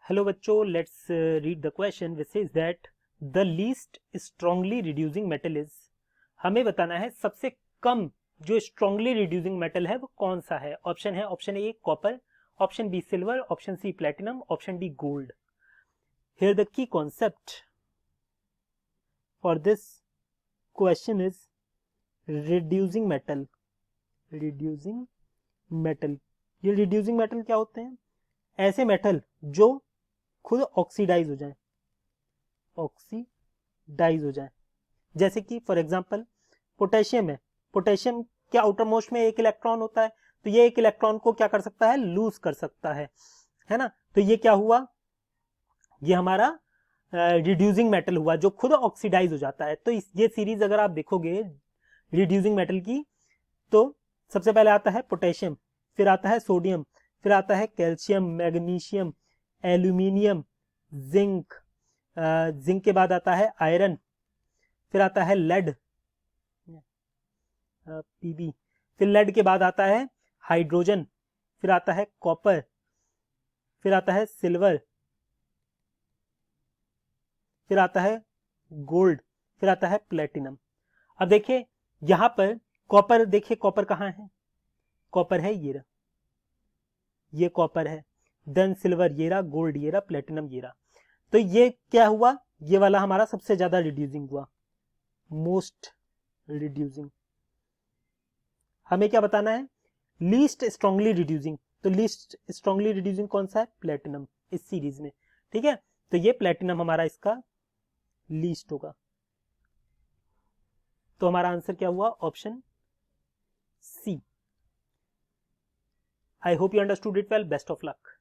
Hello बच्चों, let's read the question which is that the least strongly reducing metal is. हमें बताना है सबसे कम जो स्ट्रांगली रिड्यूसिंग मेटल है वो कौन सा है। ऑप्शन है, option A copper, option B silver, option C platinum, option D gold. Here the key concept for this question is reducing metal. Reducing metal, ये रिड्यूसिंग मेटल क्या होते हैं? ऐसे मेटल जो खुद ऑक्सीडाइज हो जाए, ऑक्सीडाइज हो जाए। जैसे कि फॉर एग्जांपल पोटेशियम है, पोटेशियम के आउटर मोस्ट में एक इलेक्ट्रॉन होता है, तो ये एक इलेक्ट्रॉन को क्या कर सकता है? लूज कर सकता है ना। तो ये क्या हुआ? ये हमारा रिड्यूसिंग मेटल हुआ जो खुद ऑक्सीडाइज हो जाता है। तो ये सीरीज अगर आप देखोगे रिड्यूसिंग मेटल की, तो सबसे पहले आता है पोटेशियम, फिर आता है सोडियम, फिर आता है calcium, magnesium, aluminium, zinc, zinc के बाद आता है आयरन, फिर आता है लेड, पीबी, फिर लेड के बाद आता है हाइड्रोजन, फिर आता है कॉपर, फिर आता है सिल्वर, फिर आता है गोल्ड, फिर आता है प्लेटिनम। अब देखिए यहां पर कॉपर, देखिए कॉपर कहां है? कॉपर है ये रहा, ये कॉपर है, देन सिल्वर ये रहा, गोल्ड ये रहा, प्लेटिनम ये रहा। तो ये क्या हुआ? ये वाला हमारा सबसे ज्यादा रिड्यूसिंग हुआ, मोस्ट रिड्यूसिंग। हमें क्या बताना है? Least strongly reducing. तो लीस्ट स्ट्रांगली रिड्यूसिंग कौन सा है? प्लेटिनम, इस सीरीज में। ठीक है, तो ये प्लेटिनम हमारा इसका लीस्ट होगा। तो हमारा आंसर क्या हुआ? Option C. I hope you understood it well. Best of luck.